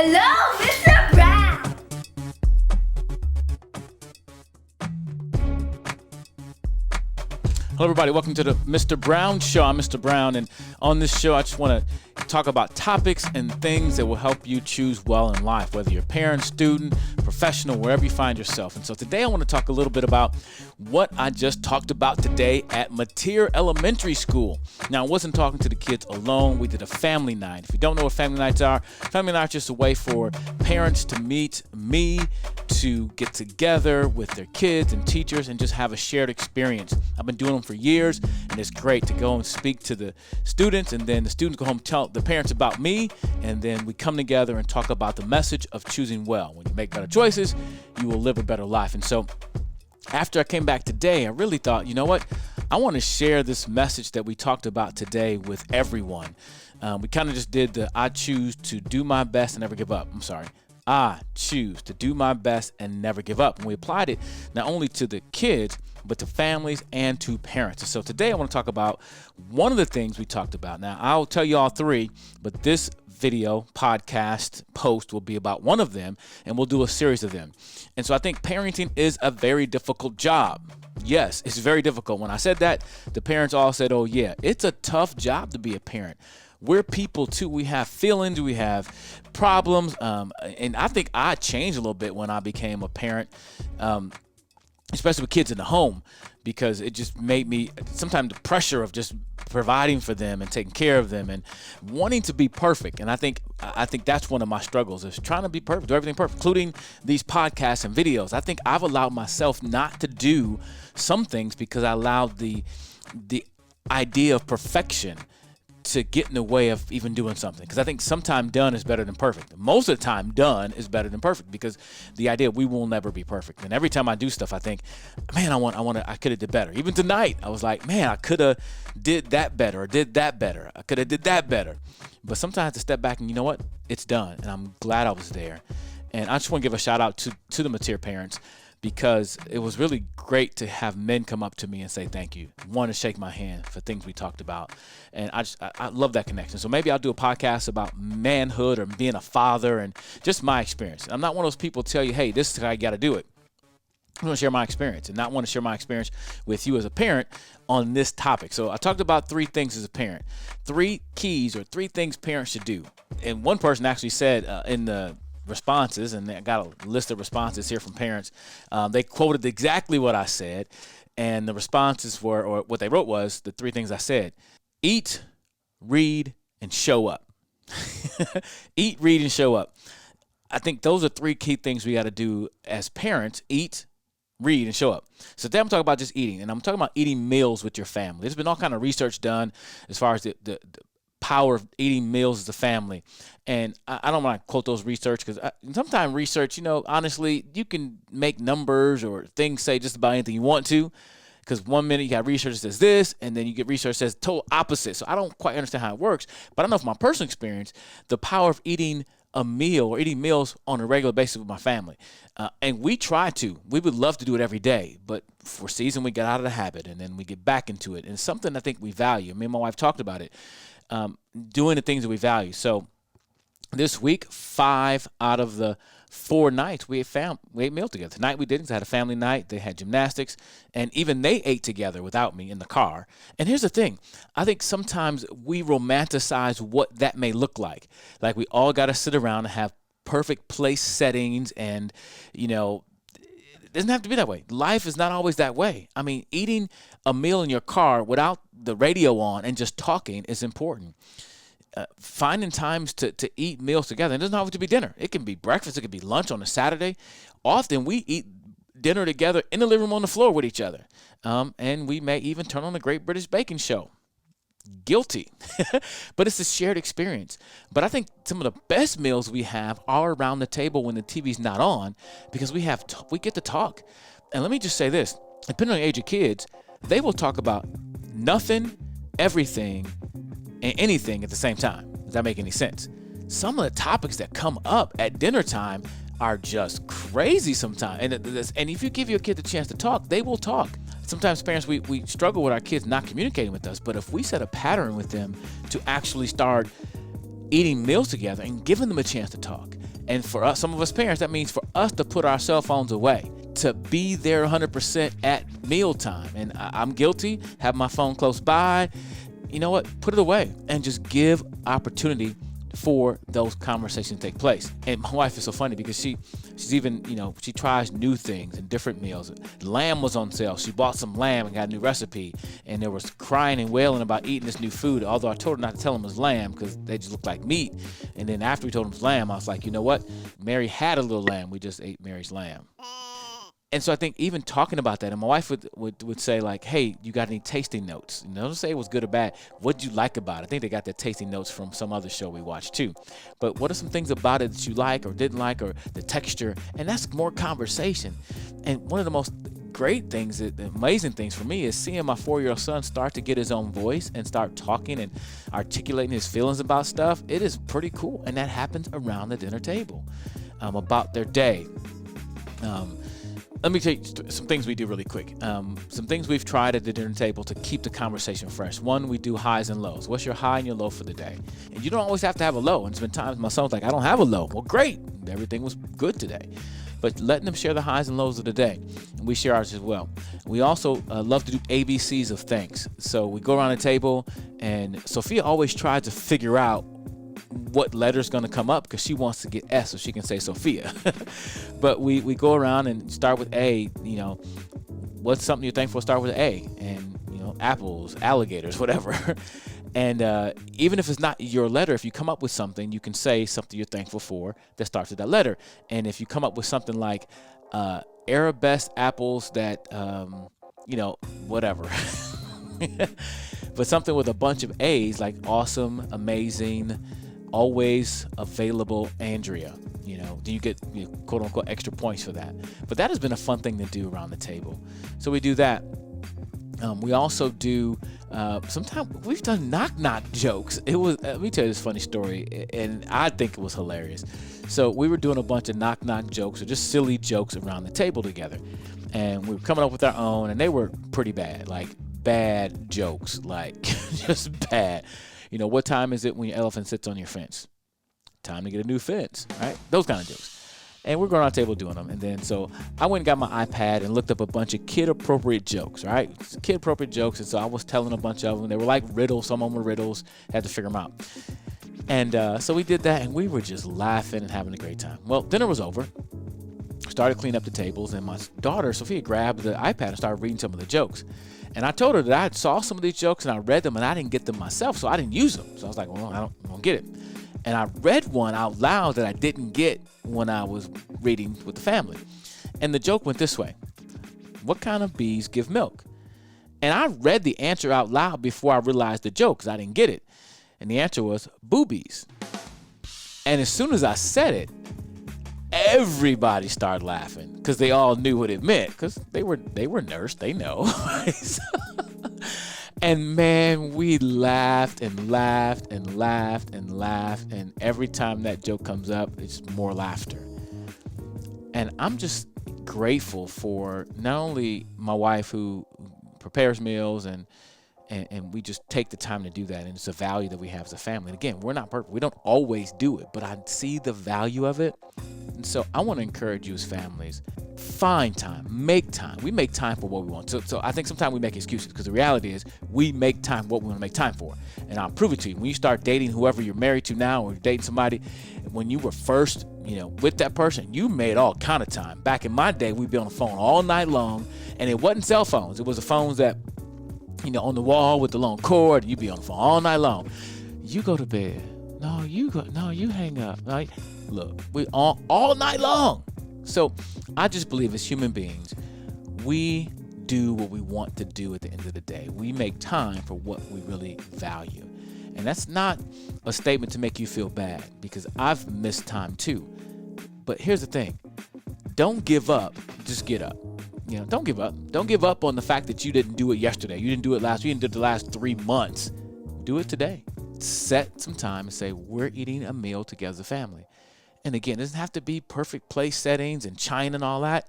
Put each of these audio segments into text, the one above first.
Hello, Mr. Brown! Hello, everybody. Welcome to the Mr. Brown Show. I'm Mr. Brown, and on this show, I just want to talk about topics and things that will help you choose well in life, whether you're a parent, student, professional, wherever you find yourself. And so today, I want to talk a little bit about what I just talked about today at Mateer Elementary School. Now, I wasn't talking to the kids alone. We did a family night. If you don't know what family nights are just a way for parents to meet me, to get together with their kids and teachers and just have a shared experience. I've been doing them for years, and it's great to go and speak to the students, and then the students go home and tell the parents about me, and then we come together and talk about the message of choosing well. When you make better choices, you will live a better life. And so after I came back today, I really thought, you know what? I want to share this message that we talked about today with everyone. We kind of just did the I choose to do my best and never give up. I choose to do my best and never give up. And we applied it not only to the kids, but to families and to parents. And so today I want to talk about one of the things we talked about. Now, I'll tell you all three, but this video, podcast, post will be about one of them, and we'll do a series of them. And so I think parenting is a very difficult job. Yes, it's very difficult. When I said that, the parents all said, oh yeah, it's a tough job to be a parent. We're people too. We have feelings, we have problems, and I think I changed a little bit when I became a parent, especially with kids in the home, because it just made me, sometimes the pressure of just providing for them and taking care of them and wanting to be perfect. And I think that's one of my struggles, is trying to be perfect, do everything perfect, including these podcasts and videos. I think I've allowed myself not to do some things because I allowed the idea of perfection to get in the way of even doing something. Because I think sometimes done is better than perfect. Most of the time done is better than perfect, because the idea we will never be perfect. And every time I do stuff, I think, man, I could have did better. Even tonight, I was like, man, I could have did that better, or did that better. I could have did that better. But sometimes I have to step back and, you know what? It's done. And I'm glad I was there. And I just want to give a shout out to the Mateer parents, because it was really great to have men come up to me and say thank you, want to shake my hand for things we talked about. And I love that connection. So maybe I'll do a podcast about manhood or being a father and just my experience. I'm not one of those people tell you, hey, this is how you got to do it. I want to share my experience, and not want to share my experience with you as a parent on this topic. So I talked about three things as a parent, 3 keys or 3 things parents should do. And one person actually said in the responses, and I got a list of responses here from parents. They quoted exactly what I said, and the responses were, or what they wrote was, the 3 things I said: eat, read, and show up. Eat, read, and show up. I think those are 3 key things we got to do as parents: eat, read, and show up. So today I'm talking about just eating, and I'm talking about eating meals with your family. There's been all kind of research done as far as the power of eating meals as a family. And I don't want to quote those research, because sometimes research, honestly, you can make numbers or things say just about anything you want to, because one minute you got research that says this, and then you get research that says total opposite. So I don't quite understand how it works, but I know from my personal experience, the power of eating a meal or eating meals on a regular basis with my family. And we would love to do it every day, but for a season we get out of the habit, and then we get back into it. And it's something I think we value. Me and my wife talked about it. Doing the things that we value. This week, 5 out of the 4 nights we ate meal together. Tonight we didn't. I had a family night. They had gymnastics, and even they ate together without me in the car. And here's the thing. I think sometimes we romanticize what that may look like. Like we all got to sit around and have perfect place settings, and, it doesn't have to be that way. Life is not always that way. I mean, eating a meal in your car without the radio on and just talking is important. Finding times to eat meals together. It doesn't have to be dinner. It can be breakfast. It can be lunch on a Saturday. Often we eat dinner together in the living room on the floor with each other. And we may even turn on the Great British Baking Show. Guilty. But it's a shared experience. But I think some of the best meals we have are around the table when the TV's not on, because we get to talk. And let me just say this. Depending on the age of kids, they will talk about nothing, everything, and anything at the same time. Does that make any sense? Some of the topics that come up at dinner time are just crazy sometimes. And if you give your kid the chance to talk, they will talk. Sometimes parents, we struggle with our kids not communicating with us, but if we set a pattern with them to actually start eating meals together and giving them a chance to talk, And for us, some of us parents, that means for us to put our cell phones away, to be there 100% at mealtime. And I'm guilty, have my phone close by. You know what? Put it away and just give opportunity for those conversations to take place. And my wife is so funny because she's even, she tries new things and different meals. Lamb was on sale. She bought some lamb and got a new recipe. And there was crying and wailing about eating this new food, although I told her not to tell them it was lamb because they just looked like meat. And then after we told them it was lamb, I was like, you know what? Mary had a little lamb. We just ate Mary's lamb. And so I think even talking about that, and my wife would say like, hey, you got any tasting notes? Don't say it was good or bad. What'd you like about it? I think they got their tasting notes from some other show we watched too. But what are some things about it that you like or didn't like, or the texture? And that's more conversation. And one of the most great things, the amazing things for me, is seeing my 4-year-old son start to get his own voice and start talking and articulating his feelings about stuff. It is pretty cool. And that happens around the dinner table, about their day. Let me tell you some things we do really quick. Some things we've tried at the dinner table to keep the conversation fresh. One, we do highs and lows. What's your high and your low for the day? And you don't always have to have a low. And there's been times my son's like, I don't have a low. Well, great. Everything was good today. But letting them share the highs and lows of the day. And we share ours as well. We also love to do ABCs of things. So we go around the table, and Sophia always tries to figure out what letter's going to come up because she wants to get S so she can say Sophia. But we go around and start with A. What's something you're thankful for? Start with A. And, apples, alligators, whatever. And even if it's not your letter, if you come up with something, you can say something you're thankful for that starts with that letter. And if you come up with something like Arabesque apples that, whatever. But something with a bunch of A's, like awesome, amazing, always available, Andrea. Do you get quote unquote extra points for that? But that has been a fun thing to do around the table. So we do that. We also do, sometimes we've done knock jokes. It was, let me tell you this funny story, and I think it was hilarious. So we were doing a bunch of knock jokes or just silly jokes around the table together. And we were coming up with our own, and they were pretty bad, like bad jokes, like just bad. What time is it when your elephant sits on your fence? Time to get a new fence, right? Those kind of jokes. And we're going around the table doing them. And then so I went and got my iPad and looked up a bunch of kid-appropriate jokes, right? Kid-appropriate jokes. And so I was telling a bunch of them. They were like riddles. Some of them were riddles. Had to figure them out. And so we did that, and we were just laughing and having a great time. Well, dinner was over. Started cleaning up the tables, and my daughter, Sophia, grabbed the iPad and started reading some of the jokes. And I told her that I saw some of these jokes, and I read them, and I didn't get them myself, so I didn't use them. So I was like, well, I don't get it. And I read one out loud that I didn't get when I was reading with the family. And the joke went this way. What kind of bees give milk? And I read the answer out loud before I realized the joke because I didn't get it. And the answer was boobies. And as soon as I said it, everybody started laughing because they all knew what it meant because they were nursed. They know. And man, we laughed and laughed and laughed and laughed. And every time that joke comes up, it's more laughter. And I'm just grateful for not only my wife who prepares meals and we just take the time to do that. And it's a value that we have as a family. And again, we're not perfect. We don't always do it, but I see the value of it. And so I want to encourage you as families, find time, make time. We make time for what we want. So I think sometimes we make excuses because the reality is we make time for what we want to make time for. And I'll prove it to you. When you start dating whoever you're married to now or you're dating somebody, when you were first, with that person, you made all kind of time. Back in my day, we'd be on the phone all night long, and it wasn't cell phones. It was the phones that, on the wall with the long cord. You'd be on the phone all night long. You go to bed. No, you hang up. Right? Look, we all night long. So I just believe as human beings, we do what we want to do at the end of the day. We make time for what we really value. And that's not a statement to make you feel bad because I've missed time too. But here's the thing. Don't give up. Just get up. Don't give up. Don't give up on the fact that you didn't do it yesterday. You didn't do it last week. You didn't do it the last 3 months. Do it today. Set some time and say, we're eating a meal together as a family. And again, it doesn't have to be perfect place settings and china and all that.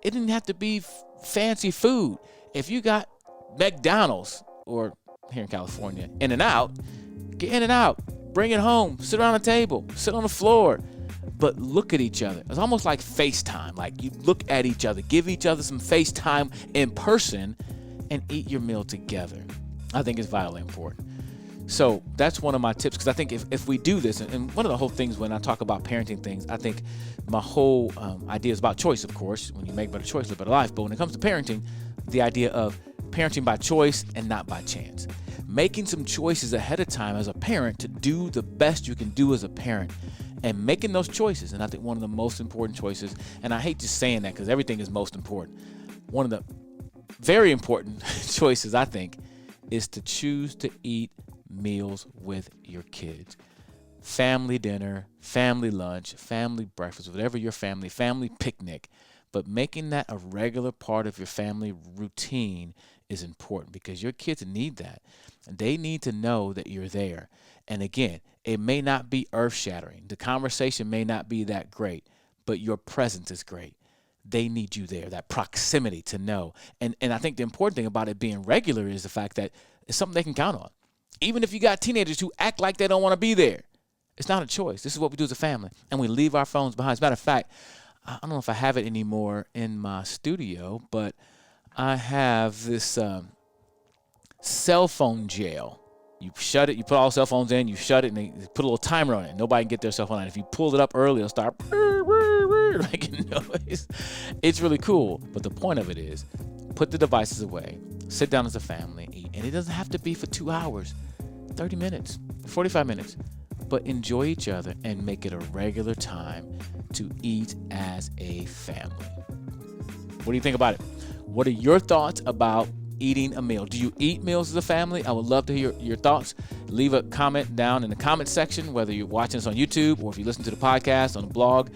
It didn't have to be fancy food. If you got McDonald's or here in California, In-N-Out, get In-N-Out. Bring it home. Sit around the table. Sit on the floor. but look at each other. It's almost like FaceTime. Like you look at each other, give each other some FaceTime in person, and eat your meal together. I think it's vitally important. So that's one of my tips, because I think if we do this, and one of the whole things when I talk about parenting things, I think my whole idea is about choice, of course. When you make better choice, live better life. But when it comes to parenting, the idea of parenting by choice and not by chance. Making some choices ahead of time as a parent to do the best you can do as a parent, and making those choices. And I think one of the most important choices, and I hate just saying that because everything is most important. One of the very important choices, I think, is to choose to eat meals with your kids. Family dinner, family lunch, family breakfast, whatever your family picnic. But making that a regular part of your family routine is important, because your kids need that. They need to know that you're there. And again, it may not be earth-shattering. The conversation may not be that great, but your presence is great. They need you there, that proximity to know. And I think the important thing about it being regular is the fact that it's something they can count on. Even if you got teenagers who act like they don't want to be there, it's not a choice. This is what we do as a family, and we leave our phones behind. As a matter of fact, I don't know if I have it anymore in my studio, but I have this cell phone jail. You shut it, you put all cell phones in, you shut it, and they put a little timer on it. Nobody can get their cell phone on. If you pull it up early, it'll start making noise. It's really cool, but the point of it is, put the devices away, sit down as a family, eat. And it doesn't have to be for 2 hours, 30 minutes, 45 minutes. But enjoy each other and make it a regular time to eat as a family. What do you think about it? What are your thoughts about eating a meal? Do you eat meals as a family? I would love to hear your thoughts. Leave a comment down in the comment section, whether you're watching this on YouTube or if you listen to the podcast on the blog.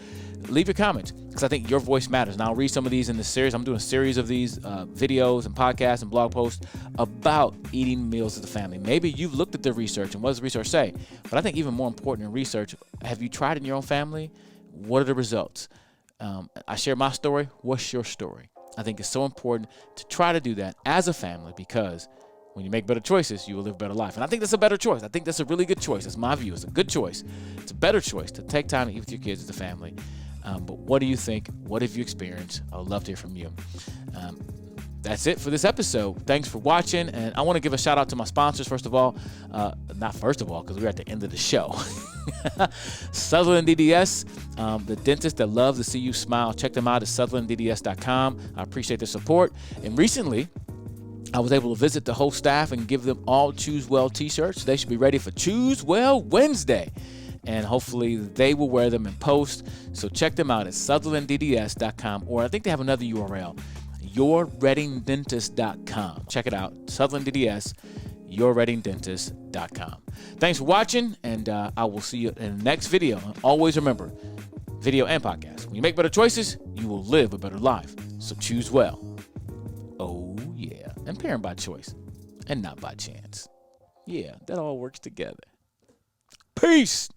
Leave your comments, because I think your voice matters. And I'll read some of these in the series. I'm doing a series of these videos and podcasts and blog posts about eating meals as a family. Maybe you've looked at the research, and what does the research say? But I think even more important than research, have you tried it in your own family? What are the results? I share my story. What's your story? I think it's so important to try to do that as a family, because when you make better choices, you will live a better life. And I think that's a better choice. I think that's a really good choice. That's my view. It's a good choice. It's a better choice to take time to eat with your kids as a family. But what do you think? What have you experienced? I would love to hear from you. That's it for this episode. Thanks for watching. And I want to give a shout out to my sponsors, first of all. Not first of all, because we're at the end of the show. Sutherland DDS, the dentist that loves to see you smile. Check them out at SutherlandDDS.com. I appreciate their support. And recently, I was able to visit the whole staff and give them all Choose Well t-shirts. They should be ready for Choose Well Wednesday. And hopefully they will wear them in post. So check them out at SutherlandDDS.com, or I think they have another URL, YourReadingDentist.com. Check it out, Sutherland DDS, YourReadingDentist.com. Thanks for watching, and I will see you in the next video. And always remember, video and podcast, when you make better choices, you will live a better life. So choose well. Oh, yeah. And parent by choice and not by chance. Yeah, that all works together. Peace.